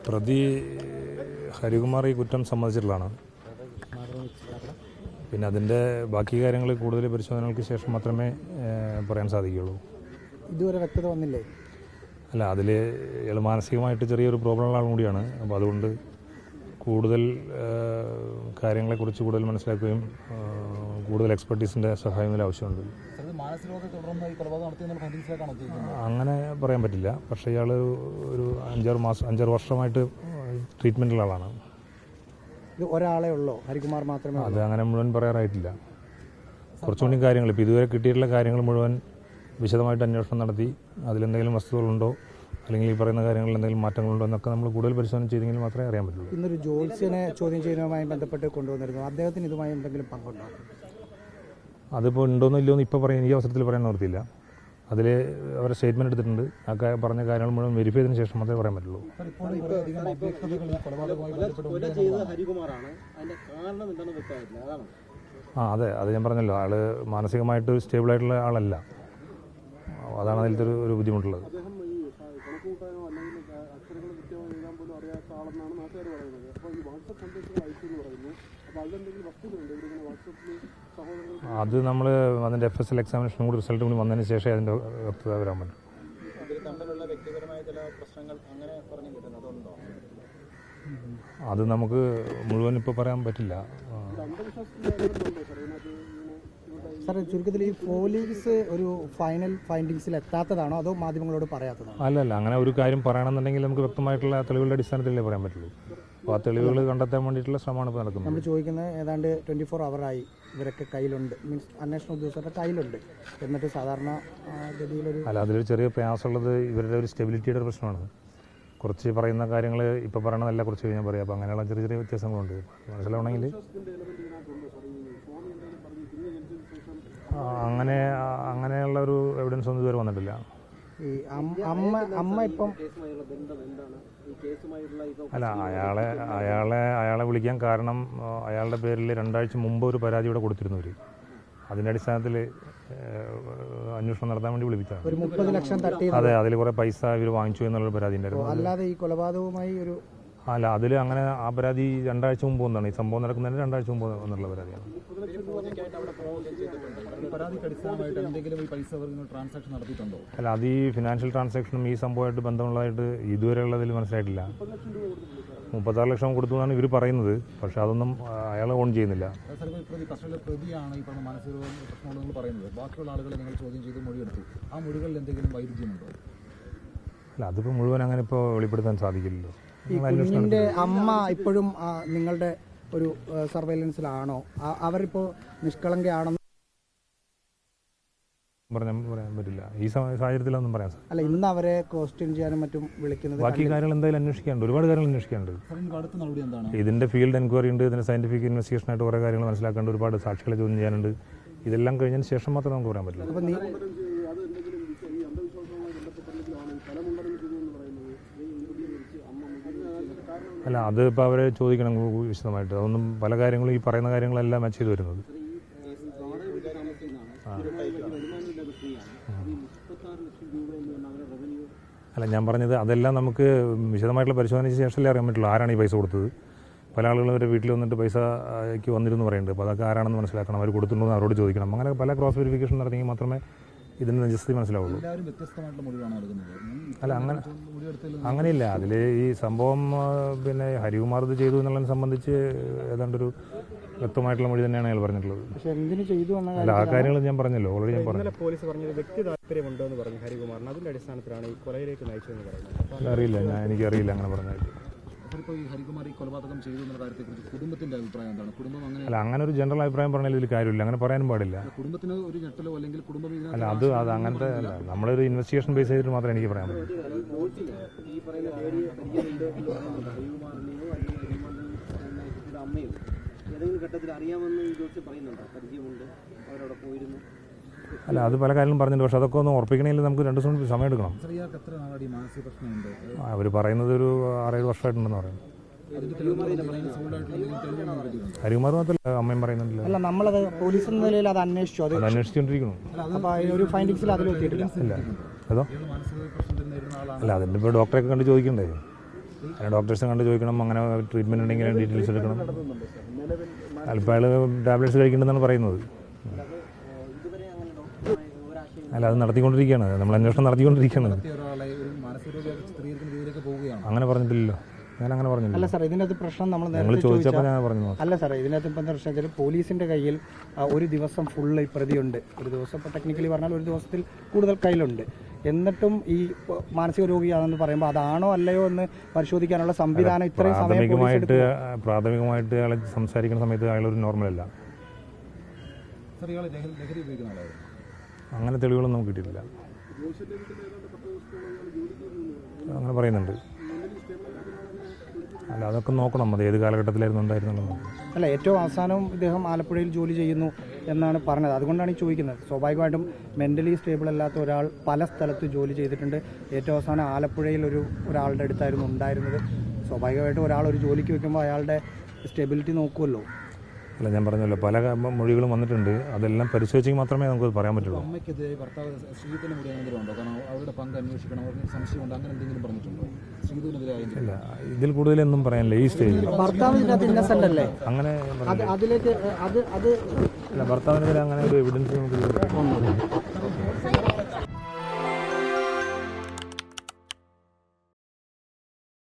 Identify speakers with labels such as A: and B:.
A: പ്രതി ഹരികുമാർ ഈ കുറ്റം സമ്മതിച്ചിട്ടുള്ളതാണ്. പിന്നെ അതിൻ്റെ ബാക്കി കാര്യങ്ങൾ കൂടുതൽ പരിശോധനകൾക്ക് ശേഷം മാത്രമേ പറയാൻ സാധിക്കുകയുള്ളൂ.
B: ഇതുവരെ വ്യക്തത വന്നില്ലേ?
A: അല്ല, അതിൽ ഇയാൾ മാനസികമായിട്ട് ചെറിയൊരു പ്രോബ്ലമുള്ള ആളും കൂടിയാണ്. അപ്പോൾ അതുകൊണ്ട് കൂടുതൽ കാര്യങ്ങളെക്കുറിച്ച് കൂടുതൽ മനസ്സിലാക്കുകയും കൂടുതൽ എക്സ്പെർട്ടീസിൻ്റെ സഹായം ഇതിൽ ആവശ്യമുണ്ട്. അങ്ങനെ പറയാൻ പറ്റില്ല. പക്ഷേ ഇയാൾ ഒരു 5-6 വർഷമായിട്ട് ട്രീറ്റ്മെൻറ്റുള്ള ആളാണ്.
B: ഒരാളെ ഉള്ളോ? ഹരികുമാർ മാത്രമേ?
A: അത് അങ്ങനെ മുഴുവൻ പറയാറായിട്ടില്ല. കുറച്ചുകൂടി കാര്യങ്ങൾ ഇപ്പോൾ ഇതുവരെ കിട്ടിയിട്ടുള്ള കാര്യങ്ങൾ മുഴുവൻ വിശദമായിട്ട് അന്വേഷണം നടത്തി അതിലെന്തെങ്കിലും വസ്തുതകളുണ്ടോ അല്ലെങ്കിൽ ഈ പറയുന്ന കാര്യങ്ങളിൽ എന്തെങ്കിലും മാറ്റങ്ങളുണ്ടോ എന്നൊക്കെ നമ്മൾ കൂടുതൽ പരിശോധന ചെയ്തെങ്കിൽ മാത്രമേ അറിയാൻ പറ്റുള്ളൂ.
B: ഇന്നൊരു ജോത്സ്യനെ ചോദ്യം ചെയ്യുന്നതുമായി ബന്ധപ്പെട്ട് കൊണ്ടുവന്നിരുന്നു. അദ്ദേഹത്തിന് ഇതുമായി എന്തെങ്കിലും പങ്കുണ്ടോ?
A: അതിപ്പോൾ ഉണ്ടോയെന്നോ ഇല്ലയോന്ന് ഇപ്പോൾ പറയാൻ ഈ അവസരത്തിൽ പറയാൻ നിർത്തിയില്ല. അതിൽ അവരെ സ്റ്റേറ്റ്മെൻറ്റ് എടുത്തിട്ടുണ്ട്. ആ പറഞ്ഞ കാര്യങ്ങൾ മുഴുവൻ വെരിഫൈ ചെയ്തതിന് ശേഷം മാത്രമേ പറയാൻ പറ്റുള്ളൂ. അതെ, അത് ഞാൻ പറഞ്ഞല്ലോ, ആൾ മാനസികമായിട്ട് സ്റ്റേബിളായിട്ടുള്ള ആളല്ല. അതാണ് അതിലത്തെ ഒരു ബുദ്ധിമുട്ടുള്ളത്. അത് നമ്മൾ അതിൻ്റെ FSL എക്സാമിനേഷനും കൂടി റിസൾട്ടും കൂടി വന്നതിന് ശേഷം അതിൻ്റെ വ്യക്തത വരാൻ പറ്റും. അത് നമുക്ക് മുഴുവൻ ഇപ്പോൾ പറയാൻ പറ്റില്ല.
B: സാർ, ചുരുക്കത്തിൽ ഈ പോലീസ് ഒരു ഫൈനൽ ഫൈൻഡിങ്സിൽ എത്താത്തതാണോ അതോ മാധ്യമങ്ങളോട് പറയാത്തതാണോ?
A: അല്ലല്ല, അങ്ങനെ ഒരു കാര്യം പറയണമെന്നുണ്ടെങ്കിൽ നമുക്ക് വ്യക്തമായിട്ടുള്ള തെളിവുകളുടെ അടിസ്ഥാനത്തിലേ പറയാൻ പറ്റുള്ളൂ. അപ്പോൾ ആ തെളിവുകൾ കണ്ടെത്താൻ വേണ്ടിയിട്ടുള്ള ശ്രമമാണ് ഇപ്പോൾ നടക്കുന്നത്.
B: നമ്മൾ ചോദിക്കുന്നത് ഏതാണ്ട് 24 hours ഇവരൊക്കെ കയ്യിലുണ്ട്, മീൻസ് അന്വേഷണ ഉദ്യോഗസ്ഥരുടെ കയ്യിലുണ്ട്, എന്നിട്ട് സാധാരണ ഗതിയിലൊരു
A: അല്ല, അതിലൊരു ചെറിയ പ്രയാസമുള്ളത് ഇവരുടെ ഒരു സ്റ്റെബിലിറ്റിയുടെ പ്രശ്നമാണ്. കുറച്ച് പറയുന്ന കാര്യങ്ങൾ ഇപ്പോൾ പറയണതല്ല കുറച്ച് കഴിഞ്ഞാൽ പറയാം. അപ്പോൾ അങ്ങനെയുള്ള ചെറിയ ചെറിയ വ്യത്യാസങ്ങളുണ്ട്. മനസ്സിലാവണമെങ്കിൽ അങ്ങനെയുള്ള ഒരു എവിഡൻസ് ഒന്നും ഇതുവരെ വന്നിട്ടില്ല.
B: ഈ അമ്മ ഇപ്പം
A: അല്ല, അയാളെ വിളിക്കാൻ കാരണം അയാളുടെ പേരിൽ 2 ആഴ്ച മുമ്പ് ഒരു പരാതി ഇവിടെ കൊടുത്തിരുന്നവർ. അതിൻ്റെ അടിസ്ഥാനത്തിൽ അന്വേഷണം നടത്താൻ വേണ്ടി വിളിപ്പിച്ചതാണ്.
B: 30 ലക്ഷം തട്ടി.
A: അതെ, അതിൽ കുറേ പൈസ ഇവർ വാങ്ങിച്ചു എന്നുള്ളൊരു പരാതി ഉണ്ടായിരുന്നു.
B: അല്ലാതെ ഈ കൊലപാതകവുമായി ഒരു
A: അല്ല, അതിൽ അങ്ങനെ ആ പരാതി 2 ആഴ്ച മുമ്പ് വന്നതാണ്. ഈ സംഭവം നടക്കുന്നതിന് 2 ആഴ്ച മുമ്പ് എന്നുള്ള പരാതിയാണ്. അല്ല, അത് ഈ ഫിനാൻഷ്യൽ ട്രാൻസാക്ഷനും ഈ സംഭവമായിട്ട് ബന്ധമുള്ളതായിട്ട് ഇതുവരെ ഉള്ളതിൽ മനസ്സിലായിട്ടില്ല. 36 ലക്ഷം കൊടുത്തു എന്നാണ് ഇവർ പറയുന്നത്. പക്ഷെ അതൊന്നും അയാൾ ഓൺ ചെയ്യുന്നില്ല. അല്ല, അതിപ്പോൾ മുഴുവൻ അങ്ങനെ ഇപ്പോൾ വെളിപ്പെടുത്താൻ സാധിക്കില്ലല്ലോ.
B: ഈ കുഞ്ഞിൻ്റെ അമ്മ ഇപ്പോഴും നിങ്ങളുടെ ഒരു സർവൈലൻസിലാണോ? അവരിപ്പോൾ നിഷ്കളങ്കയാണെന്ന്
A: പറയാൻ പറ്റില്ല. ഈ സാഹചര്യത്തിലൊന്നും പറയാൻ സാധിക്കും.
B: അല്ല, ഇന്ന് അവരെ ക്വസ്റ്റ്യൻ ചെയ്യാനും മറ്റും വിളിക്കുന്നത്.
A: ബാക്കി കാര്യങ്ങൾ എന്തായാലും അന്വേഷിക്കാനുണ്ട്, ഒരുപാട് കാര്യങ്ങൾ അന്വേഷിക്കാനുണ്ട്. ഇതിൻ്റെ ഫീൽഡ് എൻക്വയറി ഉണ്ട്, ഇതിൻ്റെ സയൻറ്റിഫിക് ഇൻവെസ്റ്റിഗേഷനായിട്ട് കുറേ കാര്യങ്ങൾ മനസ്സിലാക്കാണ്ട്, ഒരുപാട് സാക്ഷികളെ ചോദ്യം ചെയ്യാനുണ്ട്. ഇതെല്ലാം കഴിഞ്ഞതിന് ശേഷം മാത്രമേ നമുക്ക് പറയാൻ പറ്റില്ല.
B: അപ്പോൾ
A: അല്ല, അത് ഇപ്പോൾ അവരെ ചോദിക്കണം വിശദമായിട്ട്. അതൊന്നും പല കാര്യങ്ങളും ഈ പറയുന്ന കാര്യങ്ങളെല്ലാം മാച്ച് ചെയ്ത് വരുന്നത്. അല്ല, ഞാൻ പറഞ്ഞത് അതെല്ലാം നമുക്ക് വിശദമായിട്ടുള്ള പരിശോധനയ്ക്ക് ശേഷമല്ലേ അറിയാൻ പറ്റുള്ളൂ ആരാണ് ഈ പൈസ കൊടുത്തത്. പല ആളുകളും അവരുടെ വീട്ടിൽ വന്നിട്ട് പൈസയ്ക്ക് വന്നിരുന്നു പറയുന്നുണ്ട്. അപ്പോൾ അതൊക്കെ ആരാണെന്ന് മനസ്സിലാക്കണം, അവർ കൊടുത്തിട്ടുണ്ടോ എന്ന് അവരോട് ചോദിക്കണം. അങ്ങനെ പല ക്രോസ് വെരിഫിക്കേഷൻ നടത്തിയെങ്കിൽ മാത്രമേ ഇതിൻ്റെ നിജസ്ഥിതി മനസ്സിലാവുള്ളൂ. അല്ല, അങ്ങനെയില്ല. അതിൽ ഈ സംഭവം പിന്നെ ഹരികുമാർ ഇത് ചെയ്തു എന്നുള്ളതിനെ സംബന്ധിച്ച് ഏതാണ്ടൊരു വ്യക്തമായിട്ടുള്ള മൊഴി തന്നെയാണ് അയാൾ പറഞ്ഞിട്ടുള്ളത്. അല്ല, ആ കാര്യങ്ങൾ ഞാൻ പറഞ്ഞല്ലോ, ഓൾറെഡി ഞാൻ പറഞ്ഞു.
B: പോലീസ് പറഞ്ഞത് വ്യക്തി താല്പര്യമുണ്ടോ എന്ന് പറഞ്ഞു ഹരികുമാറിന്. അതിൻ്റെ അടിസ്ഥാനത്തിലാണ് ഈ കൊലയിലേക്ക് നയിച്ചതെന്ന് പറയുന്നത്.
A: അറിയില്ല, എനിക്കറിയില്ല അങ്ങനെ പറഞ്ഞായിട്ട്. അല്ല, അങ്ങനെ ഒരു ജനറൽ അഭിപ്രായം പറഞ്ഞാൽ ഇതിൽ കാര്യമില്ല, അങ്ങനെ പറയാനും പാടില്ല. അല്ല, അത് അങ്ങനത്തെ അല്ല. നമ്മളൊരു ഇൻവെസ്റ്റിഗേഷൻ ബേസ് ചെയ്തിട്ട് മാത്രമേ എനിക്ക് പറയാൻ പറ്റൂ. അല്ല, അത് പല കാര്യങ്ങളും പറഞ്ഞിട്ടുണ്ട്. പക്ഷെ അതൊക്കെ ഒന്ന് ഉറപ്പിക്കണമെങ്കിൽ നമുക്ക് 2 ദിവസം സമയം എടുക്കണം. അവർ പറയുന്നത് ഒരു 6-7 വർഷമായിട്ടുണ്ടെന്ന് പറയുന്നത്. ഹരികുമാർ മാത്രമല്ല, അമ്മയും പറയുന്നുണ്ടല്ലോ.
B: അല്ല, നമ്മളത് പോലീസ് നിലയിൽ അത്
A: അന്വേഷിച്ചുകൊണ്ടിരിക്കുന്നു.
B: ഒരു ഫൈൻഡിങ്സിൽ അതിലെത്തിയിട്ടില്ല.
A: ഇല്ല, അതോ അല്ല, അതിൻ്റെ ഇപ്പോൾ ഡോക്ടറെയൊക്കെ കണ്ട് ചോദിക്കണ്ടേ. അങ്ങനെ ഡോക്ടേഴ്സിനെ കണ്ട് ചോദിക്കണം, അങ്ങനെ ട്രീറ്റ്മെൻറ്റ് ഉണ്ടെങ്കിൽ ഡീറ്റെയിൽസ് എടുക്കണം. അല്പം അയാൾ ടാബ്ലറ്റ്സ് കഴിക്കുന്നുണ്ടെന്നാണ് പറയുന്നത്. അല്ല, അത് നടത്തിക്കൊണ്ടിരിക്കുകയാണ്, നമ്മൾ അന്വേഷണം നടത്തിക്കൊണ്ടിരിക്കുകയാണ്. അങ്ങനെ പറഞ്ഞിട്ടില്ലല്ലോ, ഞാൻ അങ്ങനെ പറഞ്ഞില്ല.
B: അല്ല സാർ, ഇതിനകത്ത് പ്രശ്നം
A: നിങ്ങൾ ചോദിച്ചപ്പോൾ ഞാൻ പറഞ്ഞു.
B: അല്ല സാർ, ഇതിനകത്ത് ഇപ്പം എന്താ പ്രശ്നം വെച്ചാൽ പോലീസിൻ്റെ കയ്യിൽ ഒരു ദിവസം ഫുള്ള് പ്രതിയുണ്ട്. ഒരു ദിവസം ഇപ്പോൾ ടെക്നിക്കലി പറഞ്ഞാൽ ഒരു ദിവസത്തിൽ കൂടുതൽ കയ്യിലുണ്ട്. എന്നിട്ടും ഈ മാനസിക രോഗിയാണെന്ന് പറയുമ്പോൾ അതാണോ അല്ലയോ എന്ന് പരിശോധിക്കാനുള്ള സംവിധാനം ഇത്രയും
A: പ്രാഥമികമായിട്ട് അയാൾ സംസാരിക്കുന്ന സമയത്ത് അയാളൊരു നോർമലല്ല. അങ്ങനെ തെളിവുകളൊന്നും നമുക്ക് കിട്ടിയിട്ടില്ല. അങ്ങനെ പറയുന്നുണ്ട്. അല്ല, അതൊക്കെ നോക്കണം, അത് ഏത് കാലഘട്ടത്തിലായിരുന്നു ഉണ്ടായിരുന്നുള്ളത്.
B: അല്ല, ഏറ്റവും അവസാനം ഇദ്ദേഹം ആലപ്പുഴയിൽ ജോലി ചെയ്യുന്നു എന്നാണ് പറഞ്ഞത്. അതുകൊണ്ടാണ് ഈ ചോദിക്കുന്നത്. സ്വാഭാവികമായിട്ടും മെൻ്റലി സ്റ്റേബിൾ അല്ലാത്ത ഒരാൾ പല സ്ഥലത്ത് ജോലി ചെയ്തിട്ടുണ്ട്. ഏറ്റവും അവസാനം ആലപ്പുഴയിൽ ഒരാളുടെ അടുത്തായിരുന്നു ഉണ്ടായിരുന്നത്. സ്വാഭാവികമായിട്ടും ഒരാൾ ഒരു ജോലിക്ക് വെക്കുമ്പോൾ അയാളുടെ സ്റ്റെബിലിറ്റി നോക്കുമല്ലോ.
A: അല്ല, ഞാൻ പറഞ്ഞല്ലോ, പല മൊഴികളും വന്നിട്ടുണ്ട്. അതെല്ലാം പരിശോധിച്ചെങ്കിൽ മാത്രമേ നമുക്ക് പറയാൻ പറ്റുള്ളൂ.
C: അമ്മയ്ക്കെതിരെ ഭർത്താവ് ശ്രീധുവിന് എന്തെങ്കിലും കാരണം അവരുടെ പങ്ക് അന്വേഷിക്കണം, അവർക്ക് സംശയമുണ്ട്, അങ്ങനെ എന്തെങ്കിലും പറഞ്ഞിട്ടുണ്ടോ? ശ്രീധുവിനെതിരെ
A: ഇല്ല, ഇതിൽ കൂടുതലൊന്നും പറയാനില്ല ഈ സ്റ്റേജിൽ.
B: ഭർത്താവിനകത്ത് ഇന്നസെന്റ് അല്ലേ?
A: അങ്ങനെ
B: അതിലേക്ക്
A: അല്ല, ഭർത്താവിനെതിരെ അങ്ങനെ ഒരു എവിഡൻസ് നമുക്ക്